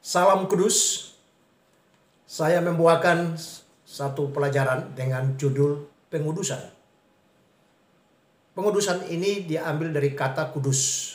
Salam kudus. Saya membawakan satu pelajaran dengan judul pengudusan. Pengudusan ini diambil dari kata kudus.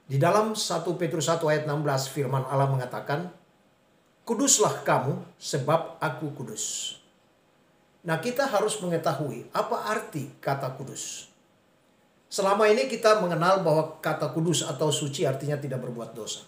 Di dalam 1 Petrus 1 ayat 16 firman Allah mengatakan, "Kuduslah kamu sebab aku kudus." Nah, kita harus mengetahui apa arti kata kudus. Selama ini kita mengenal bahwa kata kudus atau suci artinya tidak berbuat dosa.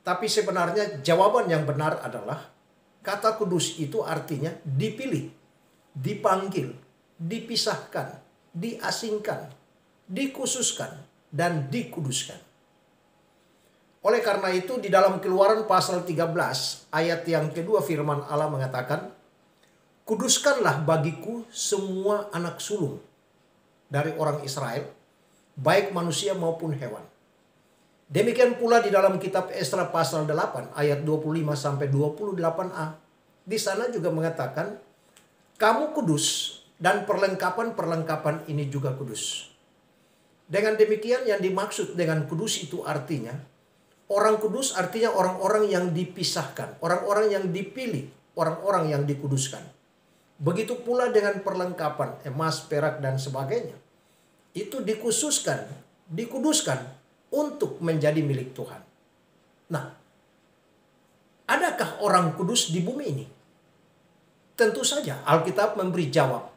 Tapi sebenarnya jawaban yang benar adalah kata kudus itu artinya dipilih, dipanggil, dipisahkan, diasingkan, dikhususkan, dan dikuduskan. Oleh karena itu di dalam Keluaran pasal 13 ayat yang kedua firman Allah mengatakan, "Kuduskanlah bagiku semua anak sulung dari orang Israel, baik manusia maupun hewan." Demikian pula di dalam kitab Esra pasal 8 ayat 25 sampai 28a. Di sana juga mengatakan, "Kamu kudus dan perlengkapan-perlengkapan ini juga kudus." Dengan demikian yang dimaksud dengan kudus itu artinya orang kudus artinya orang-orang yang dipisahkan, orang-orang yang dipilih, orang-orang yang dikuduskan. Begitu pula dengan perlengkapan emas, perak dan sebagainya. Itu dikhususkan, dikuduskan untuk menjadi milik Tuhan. Nah, adakah orang kudus di bumi ini? Tentu saja Alkitab memberi jawab.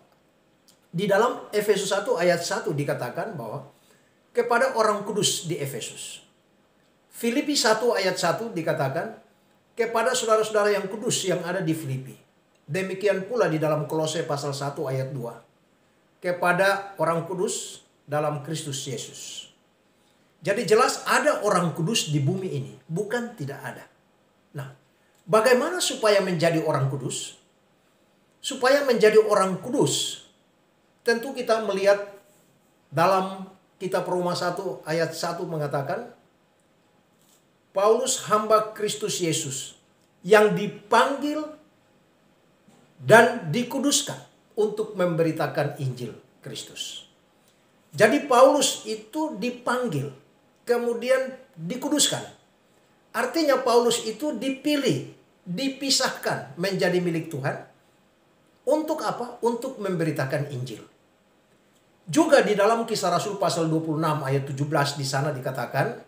Di dalam Efesus 1 ayat 1 dikatakan bahwa kepada orang kudus di Efesus. Filipi 1 ayat 1 dikatakan kepada saudara-saudara yang kudus yang ada di Filipi. Demikian pula di dalam Kolose pasal 1 ayat 2. Kepada orang kudus dalam Kristus Yesus. Jadi jelas ada orang kudus di bumi ini, bukan tidak ada. Nah, bagaimana supaya menjadi orang kudus? Supaya menjadi orang kudus, tentu kita melihat dalam kitab Roma 1 ayat 1 mengatakan, Paulus hamba Kristus Yesus yang dipanggil dan dikuduskan untuk memberitakan Injil Kristus. Jadi Paulus itu dipanggil, kemudian dikuduskan. Artinya Paulus itu dipilih, dipisahkan menjadi milik Tuhan. Untuk apa? Untuk memberitakan Injil. Juga di dalam Kisah Rasul pasal 26 ayat 17 di sana dikatakan,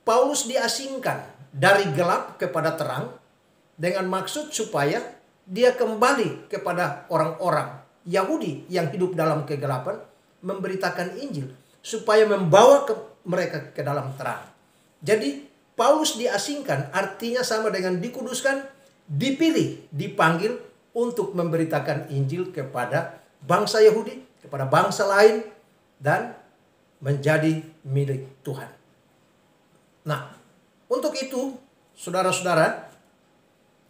Paulus diasingkan dari gelap kepada terang dengan maksud supaya dia kembali kepada orang-orang Yahudi yang hidup dalam kegelapan, memberitakan Injil supaya membawa mereka ke dalam terang. Jadi Paulus diasingkan artinya sama dengan dikuduskan, dipilih, dipanggil untuk memberitakan Injil kepada bangsa Yahudi, kepada bangsa lain, dan menjadi milik Tuhan. Nah, untuk itu saudara-saudara,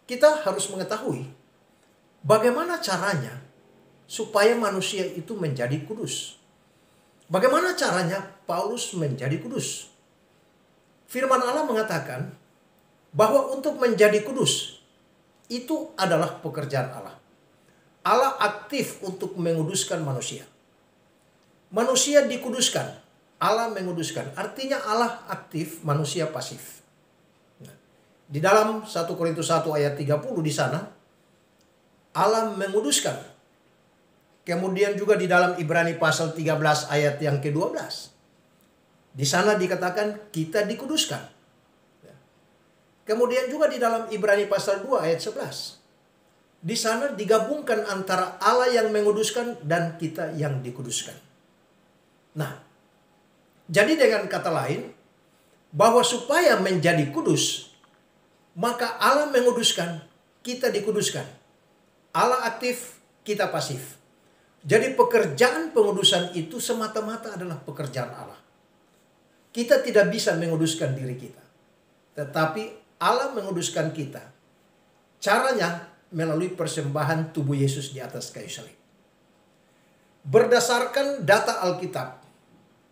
kita harus mengetahui bagaimana caranya supaya manusia itu menjadi kudus. Bagaimana caranya Paulus menjadi kudus? Firman Allah mengatakan bahwa untuk menjadi kudus itu adalah pekerjaan Allah. Allah aktif untuk menguduskan manusia. Manusia dikuduskan, Allah menguduskan. Artinya Allah aktif, manusia pasif. Nah, di dalam 1 Korintus 1 ayat 30 di sana Allah menguduskan. Kemudian juga di dalam Ibrani pasal 13 ayat yang ke-12. Di sana dikatakan kita dikuduskan. Kemudian juga di dalam Ibrani pasal 2 ayat 11. Di sana digabungkan antara Allah yang menguduskan dan kita yang dikuduskan. Nah, jadi dengan kata lain, bahwa supaya menjadi kudus, maka Allah menguduskan, kita dikuduskan. Allah aktif, kita pasif. Jadi pekerjaan pengudusan itu semata-mata adalah pekerjaan Allah. Kita tidak bisa menguduskan diri kita. Tetapi Allah menguduskan kita. Caranya melalui persembahan tubuh Yesus di atas kayu salib. Berdasarkan data Alkitab,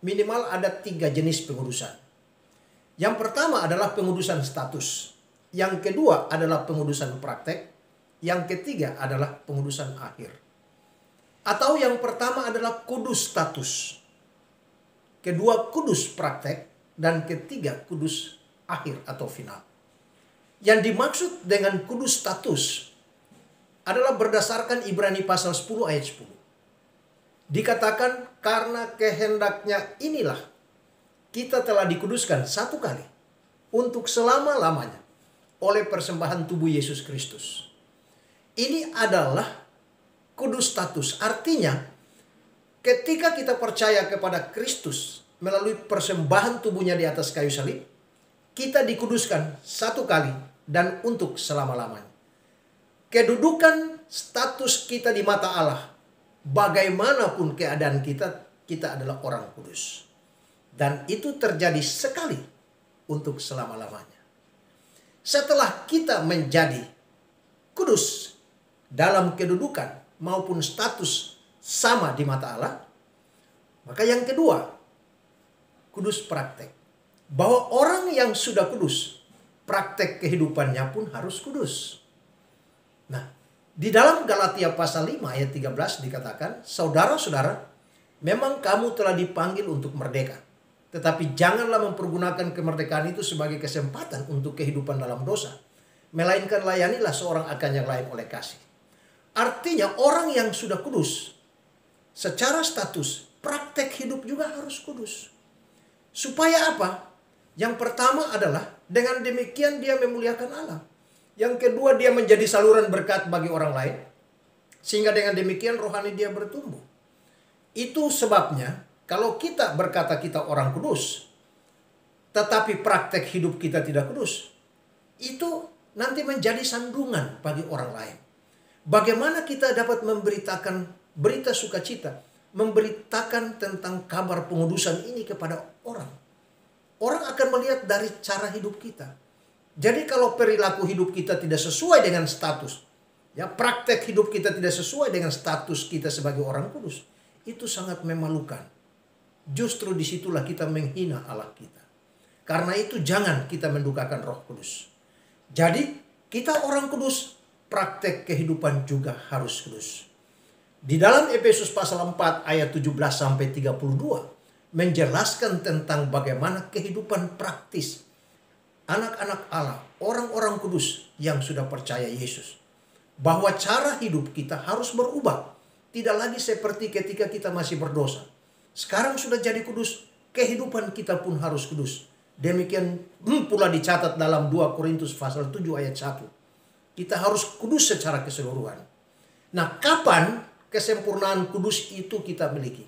minimal ada 3 jenis pengudusan. Yang pertama adalah pengudusan status. Yang kedua adalah pengudusan praktek. Yang ketiga adalah pengudusan akhir. Atau yang pertama adalah kudus status. Kedua kudus praktek. Dan ketiga kudus akhir atau final. Yang dimaksud dengan kudus status adalah berdasarkan Ibrani pasal 10 ayat 10. Dikatakan karena kehendaknya inilah kita telah dikuduskan satu kali untuk selama-lamanya oleh persembahan tubuh Yesus Kristus. Ini adalah kudus status. Artinya ketika kita percaya kepada Kristus melalui persembahan tubuhnya di atas kayu salib, kita dikuduskan satu kali dan untuk selama-lamanya. Kedudukan status kita di mata Allah, bagaimanapun keadaan kita, kita adalah orang kudus. Dan itu terjadi sekali untuk selama-lamanya. Setelah kita menjadi kudus dalam kedudukan maupun status sama di mata Allah, maka yang kedua, kudus praktek. Bahwa orang yang sudah kudus, praktek kehidupannya pun harus kudus. Nah, di dalam Galatia pasal 5 ayat 13 dikatakan, saudara-saudara, memang kamu telah dipanggil untuk merdeka. Tetapi janganlah mempergunakan kemerdekaan itu sebagai kesempatan untuk kehidupan dalam dosa. Melainkan layanilah seorang akan yang lain oleh kasih. Artinya orang yang sudah kudus, secara status, praktek hidup juga harus kudus. Supaya apa? Yang pertama adalah dengan demikian dia memuliakan Allah. Yang kedua, dia menjadi saluran berkat bagi orang lain. Sehingga dengan demikian rohani dia bertumbuh. Itu sebabnya kalau kita berkata kita orang kudus, tetapi praktek hidup kita tidak kudus, itu nanti menjadi sandungan bagi orang lain. Bagaimana kita dapat memberitakan berita sukacita, memberitakan tentang kabar pengudusan ini kepada orang. Orang akan melihat dari cara hidup kita. Jadi kalau perilaku hidup kita tidak sesuai dengan status, ya praktek hidup kita tidak sesuai dengan status kita sebagai orang kudus, itu sangat memalukan. Justru disitulah kita menghina Allah kita. Karena itu jangan kita mendukakan Roh Kudus. Jadi kita orang kudus, praktek kehidupan juga harus kudus. Di dalam Efesus pasal 4 ayat 17 sampai 32 menjelaskan tentang bagaimana kehidupan praktis anak-anak Allah, orang-orang kudus yang sudah percaya Yesus. Bahwa cara hidup kita harus berubah. Tidak lagi seperti ketika kita masih berdosa. Sekarang sudah jadi kudus, kehidupan kita pun harus kudus. Demikian pula dicatat dalam 2 Korintus pasal 7 ayat 1. Kita harus kudus secara keseluruhan. Nah, kapan kesempurnaan kudus itu kita miliki?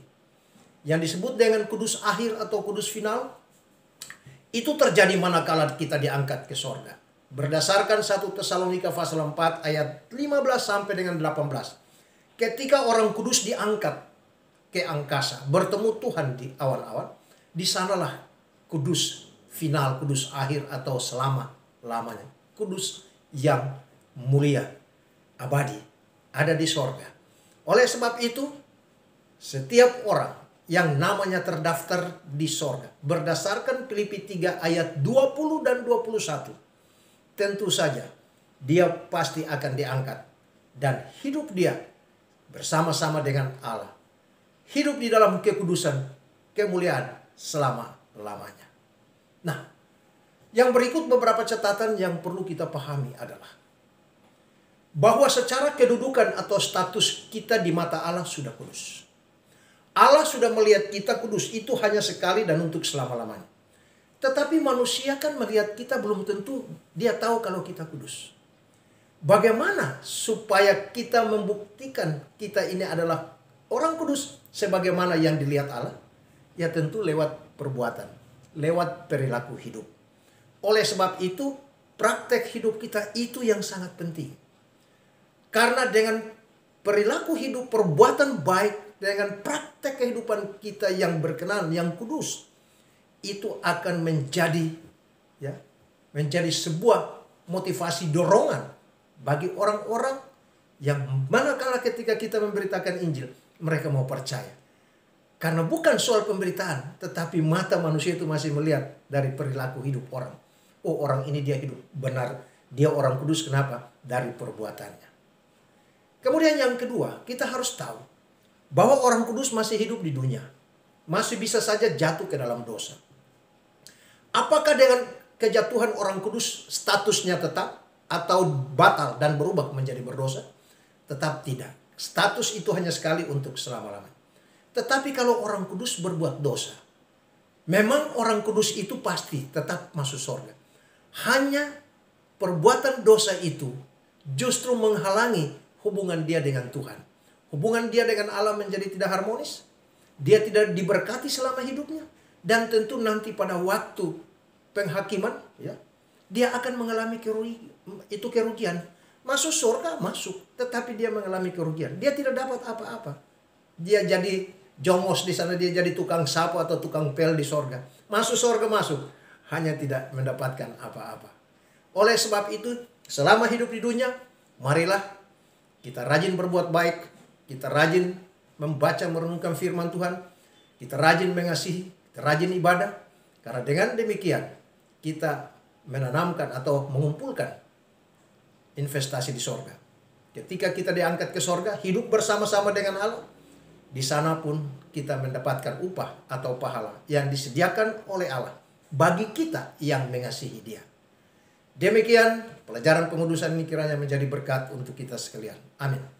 Yang disebut dengan kudus akhir atau kudus final, itu terjadi manakala kita diangkat ke sorga. Berdasarkan 1 Tesalonika pasal 4 ayat 15 sampai dengan 18. Ketika orang kudus diangkat ke angkasa, bertemu Tuhan di awan-awan, di sanalah kudus final, kudus akhir atau selama-lamanya. Kudus yang mulia, abadi, ada di sorga. Oleh sebab itu, setiap orang yang namanya terdaftar di sorga, berdasarkan Filipi 3 ayat 20 dan 21, tentu saja dia pasti akan diangkat dan hidup dia bersama-sama dengan Allah. Hidup di dalam kekudusan, kemuliaan selama-lamanya. Nah, yang berikut beberapa catatan yang perlu kita pahami adalah bahwa secara kedudukan atau status kita di mata Allah sudah kudus. Allah sudah melihat kita kudus itu hanya sekali dan untuk selama-lamanya. Tetapi manusia kan melihat kita belum tentu dia tahu kalau kita kudus. Bagaimana supaya kita membuktikan kita ini adalah orang kudus sebagaimana yang dilihat Allah? Ya tentu lewat perbuatan, lewat perilaku hidup. Oleh sebab itu, praktek hidup kita itu yang sangat penting. Karena dengan perilaku hidup, perbuatan baik, dengan praktek kehidupan kita yang berkenan, yang kudus, itu akan menjadi sebuah motivasi dorongan bagi orang-orang yang manakala ketika kita memberitakan Injil, mereka mau percaya. Karena bukan soal pemberitaan, tetapi mata manusia itu masih melihat dari perilaku hidup orang. Oh, orang ini dia hidup benar, dia orang kudus. Kenapa? Dari perbuatannya. Kemudian yang kedua, kita harus tahu bahwa orang kudus masih hidup di dunia. Masih bisa saja jatuh ke dalam dosa. Apakah dengan kejatuhan orang kudus statusnya tetap atau batal dan berubah menjadi berdosa? Tetap tidak. Status itu hanya sekali untuk selama-lamanya. Tetapi kalau orang kudus berbuat dosa, memang orang kudus itu pasti tetap masuk surga. Hanya perbuatan dosa itu justru menghalangi hubungan dia dengan Tuhan. Hubungan dia dengan Allah menjadi tidak harmonis. Dia tidak diberkati selama hidupnya. Dan tentu nanti pada waktu penghakiman, ya, dia akan mengalami kerugian. Masuk surga, masuk. Tetapi dia mengalami kerugian. Dia tidak dapat apa-apa. Dia jadi jongos di sana, dia jadi tukang sapu atau tukang pel di surga. Masuk surga, masuk. Hanya tidak mendapatkan apa-apa. Oleh sebab itu, selama hidup di dunia, marilah kita rajin berbuat baik. Kita rajin membaca, merenungkan firman Tuhan. Kita rajin mengasihi, kita rajin ibadah. Karena dengan demikian, kita menanamkan atau mengumpulkan investasi di sorga. Ketika kita diangkat ke sorga, hidup bersama-sama dengan Allah. Di sana pun kita mendapatkan upah atau pahala yang disediakan oleh Allah bagi kita yang mengasihi Dia. Demikian pelajaran pengudusan ini kiranya menjadi berkat untuk kita sekalian. Amin.